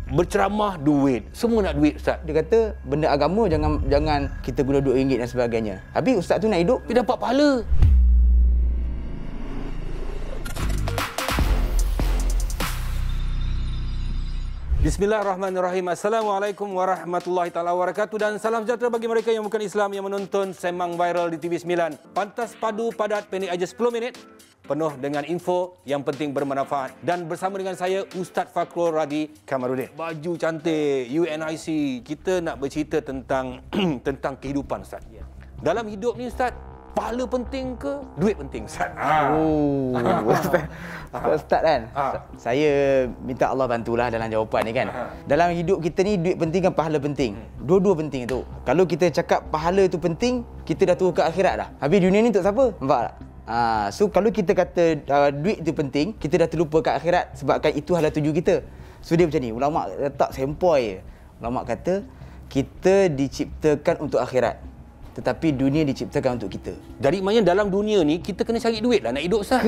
berceramah duit. Semua nak duit, Ustaz. Dia kata benda agama jangan kita guna RM2 dan sebagainya. Habis ustaz tu nak hidup, Dia dapat pahala. Bismillahirrahmanirrahim. Assalamualaikum warahmatullahi taala wabarakatuh dan salam sejahtera bagi mereka yang bukan Islam yang menonton Semang Viral di TV9. Pantas, padu, padat, pendek aja 10 minit. Penuh dengan info yang penting bermanfaat. Dan bersama dengan saya Ustaz Fakhrul Radi Kamarudin. Baju cantik, UNIC. Kita nak bercerita tentang tentang kehidupan, Ustaz. Dalam hidup ni, Ustaz, pahala penting ke duit penting, Ustaz? Ustaz kan? Saya minta Allah bantulah dalam jawapan ni kan. Dalam hidup kita ni duit penting kan pahala penting. Dua-dua penting tu. Kalau kita cakap pahala itu penting, kita dah turun ke akhirat dah. Habis dunia ni untuk siapa? Nampak tak? So kalau kita kata duit itu penting, kita dah terlupa ke akhirat sebabkan itu hala tuju kita. So dia macam ni, ulama letak sempoi je. Ulama kata kita diciptakan untuk akhirat, tetapi dunia diciptakan untuk kita. Jadi maknanya dalam dunia ni kita kena cari duit lah nak hidup, Ustaz.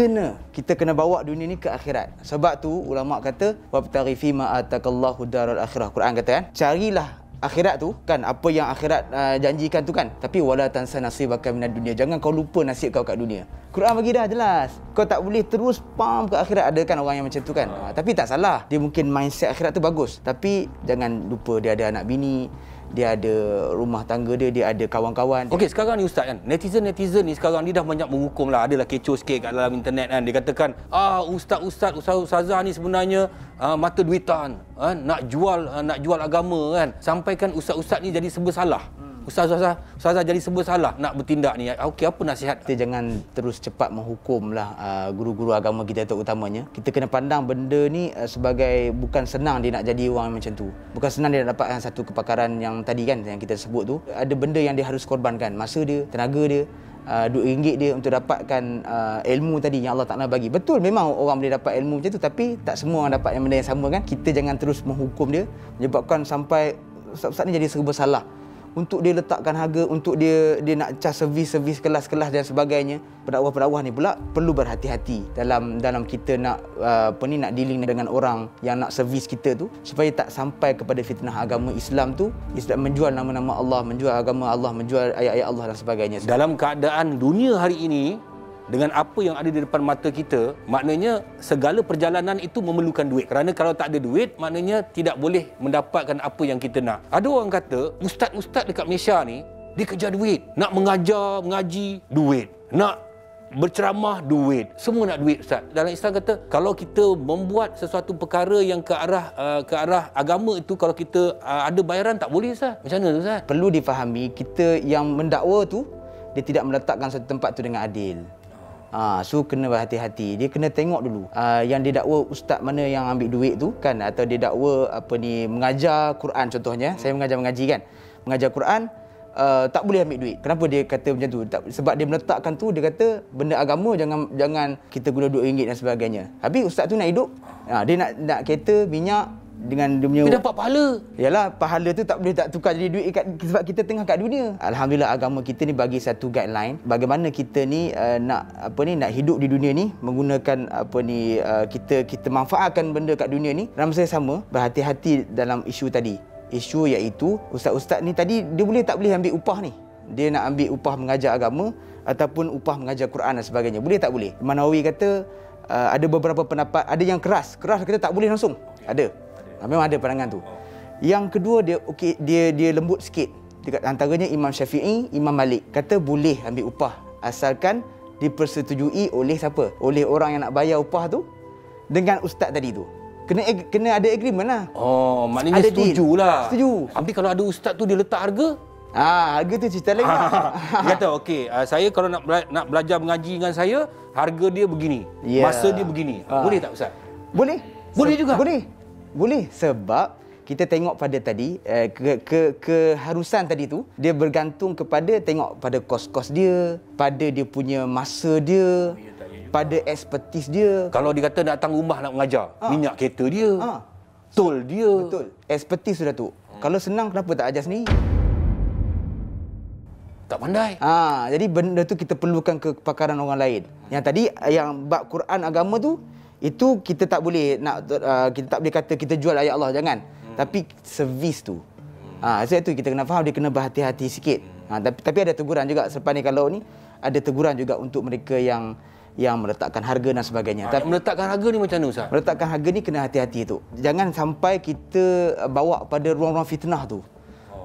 Kita kena bawa dunia ni ke akhirat. Sebab tu ulama kata wabtaghi fima atakallahu daral akhirah. Quran kata kan, carilah akhirat tu kan, apa yang akhirat janjikan tu kan, tapi wala tansa nasibaka minad dunia. Jangan kau lupa nasib kau kat dunia. Quran bagi dah jelas. Kau tak boleh terus pam ke akhirat. Ada kan orang yang macam tu kan. Tapi tak salah. Dia mungkin mindset akhirat tu bagus. Tapi jangan lupa dia ada anak bini, dia ada rumah tangga dia ada kawan-kawan. Okey, sekarang ni Ustaz kan, netizen ni sekarang ni dah banyak menghukum lah. Adalah kecoh sikit kat dalam internet kan. Dia katakan, ustazah ni sebenarnya mata duitan, nak jual agama kan. Sampaikan ustaz ni jadi serba salah. Ustazah jadi serba salah nak bertindak ni. Okey, apa nasihat? Kita jangan terus cepat menghukumlah guru-guru agama kita terutamanya. Kita kena pandang benda ni sebagai bukan senang dia nak jadi orang macam tu. Bukan senang dia nak dapatkan satu kepakaran yang tadi kan yang kita sebut tu. Ada benda yang dia harus korbankan, masa dia, tenaga dia, RM2 dia untuk dapatkan ilmu tadi yang Allah Ta'ala bagi. Betul memang orang boleh dapat ilmu macam tu, tapi tak semua orang dapat yang benda yang sama kan. Kita jangan terus menghukum dia menyebabkan sampai ustaz ni jadi serba salah. Untuk dia letakkan harga, untuk dia nak cas servis kelas-kelas dan sebagainya. Pendakwah-pendakwah ni pula perlu berhati-hati dalam kita nak nak dealing dengan orang yang nak servis kita tu, supaya tak sampai kepada fitnah agama Islam tu. Islam menjual nama-nama Allah, menjual agama Allah, menjual ayat-ayat Allah dan sebagainya. Dalam keadaan dunia hari ini, dengan apa yang ada di depan mata kita, maknanya segala perjalanan itu memerlukan duit. Kerana kalau tak ada duit, maknanya tidak boleh mendapatkan apa yang kita nak. Ada orang kata, ustaz-ustaz dekat Malaysia ni, dia kejar duit. Nak mengajar, mengaji, duit. Nak berceramah, duit. Semua nak duit, Ustaz. Dalam Islam kata, kalau kita membuat sesuatu perkara yang ke arah agama itu, kalau kita ada bayaran, tak boleh, Ustaz. Macam mana, Ustaz? Perlu difahami, kita yang mendakwa tu, dia tidak meletakkan satu tempat tu dengan adil. So kena berhati-hati. Dia kena tengok dulu yang dia dakwa ustaz mana yang ambil duit tu kan, atau dia dakwa mengajar Quran contohnya. Saya mengaji kan. Mengajar Quran tak boleh ambil duit. Kenapa dia kata macam tu? Sebab dia meletakkan tu, dia kata benda agama jangan kita guna RM2 dan sebagainya. Habis ustaz tu nak hidup, dia nak kereta, minyak dengan dia punya, dia dapat pahala. Yalah, pahala tu tak boleh tak tukar jadi duit sebab kita tengah kat dunia. Alhamdulillah agama kita ni bagi satu guideline bagaimana kita ni nak hidup di dunia ni menggunakan kita manfaatkan benda kat dunia ni. Dalam masa yang sama, berhati-hati dalam isu tadi. Isu iaitu ustaz-ustaz ni tadi dia tak boleh ambil upah ni. Dia nak ambil upah mengajar agama ataupun upah mengajar Quran dan sebagainya. Boleh tak boleh? Imam Nawawi kata ada beberapa pendapat, ada yang keras kita tak boleh langsung. Ada. Memang ada pandangan tu. Yang kedua dia lembut sikit. Antaranya Imam Syafi'i, Imam Malik kata boleh ambil upah asalkan dipersetujui oleh siapa? Oleh orang yang nak bayar upah tu dengan ustaz tadi tu. Kena ada agreement lah. Oh, maknanya setujulah. Setuju. Tapi kalau ada ustaz tu dia letak harga? Harga tu cerita lain. Dia kata okey, saya kalau nak belajar mengaji dengan saya, harga dia begini. Masa dia begini. Boleh tak, ustaz? Boleh. Boleh juga. Boleh sebab kita tengok pada tadi keharusan tadi tu dia bergantung kepada tengok pada kos-kos dia, pada dia punya masa dia, pada expertise dia. Kalau dia kata datang rumah nak mengajar, minyak kereta dia, tol dia. Betul. Expertise sudah tu. Kalau senang kenapa tak ajar sendiri? Tak pandai. Jadi benda tu kita perlukan kepakaran orang lain. Yang tadi yang bab Quran agama tu, itu kita tak boleh kita tak boleh kata kita jual ayat Allah, jangan. Tapi servis tu. Sebab tu kita kena faham, dia kena berhati-hati sikit. Tapi ada teguran juga selepas ni, kalau ni ada teguran juga untuk mereka yang meletakkan harga dan sebagainya. Tapi meletakkan harga ni macam mana Ustaz? Meletakkan harga ni kena hati-hati tu. Jangan sampai kita bawa pada ruang-ruang fitnah tu.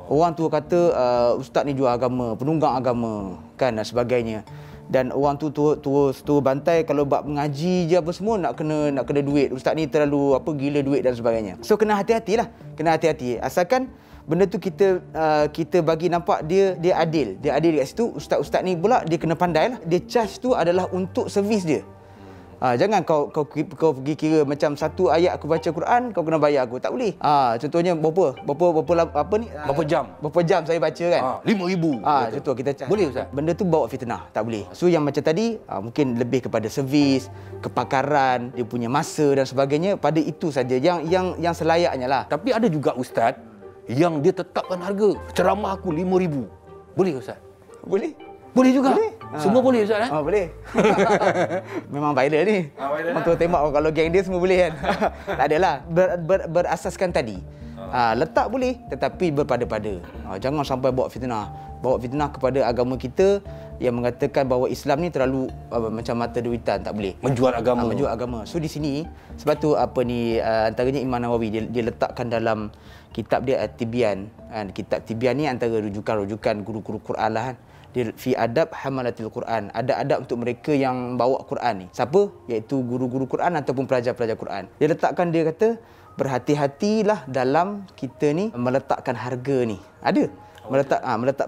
Orang tu kata ustaz ni jual agama, penunggang agama kan dan sebagainya. Dan orang tu terus bantai kalau bab mengaji je apa semua nak kena duit. Ustaz ni terlalu gila duit dan sebagainya. So kena hati-hatilah. Kena hati-hati. Asalkan benda tu kita bagi nampak dia adil. Dia adil kat situ. Ustaz-ustaz ni pula dia kena pandai lah. Dia charge tu adalah untuk servis dia. Jangan kau pergi kira macam satu ayat aku baca Quran, kau kena bayar aku. Tak boleh. Contohnya berapa jam saya baca kan? 5,000. Contoh kita charge. Boleh Ustaz? Benda tu bawa fitnah, tak boleh. So yang macam tadi mungkin lebih kepada servis, kepakaran, dia punya masa dan sebagainya, pada itu saja yang selayaknya lah. Tapi ada juga ustaz yang dia tetapkan harga. Ceramah aku 5,000. Boleh Ustaz? Boleh. Boleh juga? Boleh. Semua boleh Ustaz? Boleh. Memang viral ni. Orang tu tembak kalau geng dia semua boleh kan. Tak adalah. Berasaskan tadi. Letak boleh tetapi berpada-pada. Jangan sampai bawa fitnah. Bawa fitnah kepada agama kita yang mengatakan bahawa Islam ni terlalu macam mata duitan, tak boleh. Menjual agama. Menjual agama. So di sini sebab tu antaranya Imam Nawawi dia letakkan dalam kitab dia At-Tibyan. Kitab Tibyan ni antara rujukan-rujukan guru-guru Quran lah kan. Fi adab hamalatil Quran. Ada adab untuk mereka yang bawa Quran ni. Siapa? Iaitu guru-guru Quran ataupun pelajar-pelajar Quran. Dia letakkan, dia kata berhati-hatilah dalam kita ni meletakkan harga ni. Ada.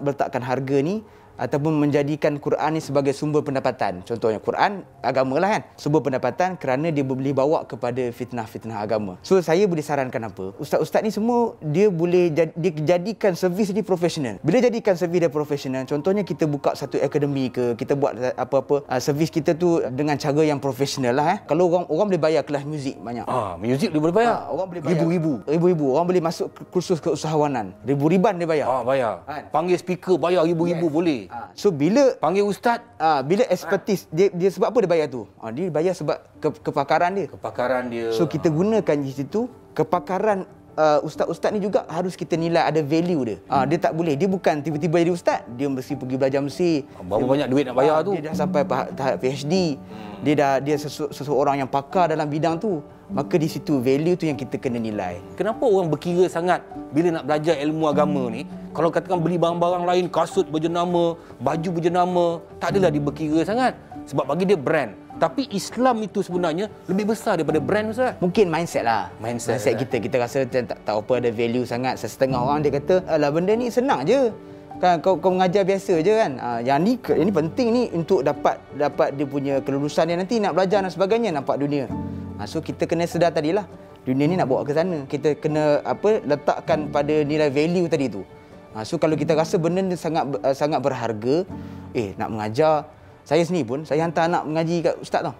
Meletakkan harga ni ataupun menjadikan Quran ni sebagai sumber pendapatan. Contohnya Quran agama lah kan, sumber pendapatan kerana dia boleh bawa kepada fitnah-fitnah agama. So saya boleh sarankan apa? Ustaz-ustaz ni semua dia boleh dia jadikan servis dia profesional. Bila jadikan servis dia profesional, contohnya kita buka satu akademi ke, kita buat apa-apa servis kita tu dengan cara yang profesional lah. Kalau orang boleh bayar kelas muzik banyak. Muzik dia boleh bayar. Orang boleh bayar ribu-ribu. Orang boleh masuk kursus keusahawanan. Ribu-riban dia bayar. Bayar. Panggil speaker bayar ribu-ribu boleh. So bila panggil ustaz, bila expertise dia sebab apa dia bayar tu? Dia bayar sebab kepakaran dia. So kita gunakan di situ kepakaran ustaz-ustaz ni juga harus kita nilai ada value dia. Dia tak boleh, dia bukan tiba-tiba jadi ustaz, dia mesti pergi belajar Mesir. Berapa banyak duit nak bayar tu? Dia dah sampai tahap PhD. Dia seseorang yang pakar dalam bidang tu. Maka di situ value tu yang kita kena nilai. Kenapa orang berkira sangat bila nak belajar ilmu agama ni? Kalau katakan beli barang-barang lain, kasut berjenama, baju berjenama, tak adalah dia berkira sangat. Sebab bagi dia brand. Tapi Islam itu sebenarnya lebih besar daripada brand Ustaz. Mungkin mindset lah. Mindset kita rasa tak apa ada value sangat. Setengah orang dia kata, alah benda ni senang je. Kan kau mengajar biasa je kan. Yang ni penting ni untuk dapat dia punya kelulusan dia nanti nak belajar dan sebagainya, nampak dunia. So kita kena sedar tadilah. Dunia ni nak bawa ke sana. Kita kena letakkan pada nilai value tadi tu. So kalau kita rasa benda ni sangat berharga, nak mengajar, saya sendiri pun saya hantar anak mengaji kat ustaz tau.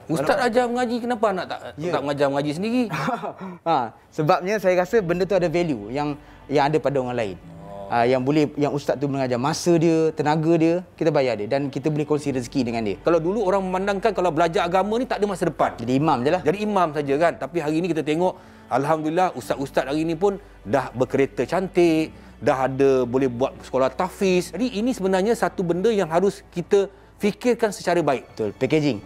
Ustaz ajar mengaji, kenapa anak tak mengajar mengaji sendiri? Sebabnya saya rasa benda tu ada value yang ada pada orang lain. Yang ustaz tu mengajar masa dia, tenaga dia, kita bayar dia dan kita boleh kongsi rezeki dengan dia. Kalau dulu orang memandangkan kalau belajar agama ni tak ada masa depan. Jadi imam je lah. Jadi imam saja kan. Tapi hari ni kita tengok, alhamdulillah ustaz-ustaz hari ni pun dah berkereta cantik, dah ada boleh buat sekolah tahfiz. Jadi ini sebenarnya satu benda yang harus kita fikirkan secara baik. Betul.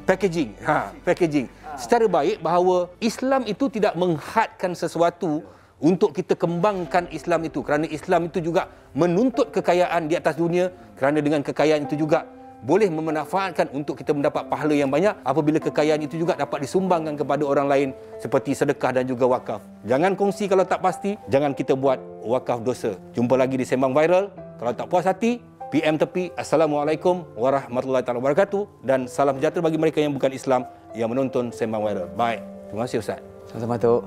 Packaging. Secara baik bahawa Islam itu tidak menghadkan sesuatu untuk kita kembangkan Islam itu, kerana Islam itu juga menuntut kekayaan di atas dunia, kerana dengan kekayaan itu juga boleh memanfaatkan untuk kita mendapat pahala yang banyak apabila kekayaan itu juga dapat disumbangkan kepada orang lain seperti sedekah dan juga wakaf. Jangan kongsi kalau tak pasti, jangan kita buat wakaf dosa. Jumpa lagi di Sembang Viral. Kalau tak puas hati, PM tepi. Assalamualaikum warahmatullahi wabarakatuh dan salam sejahtera bagi mereka yang bukan Islam yang menonton Sembang Viral. Bye. Terima kasih Ustaz. Sama-sama Tok.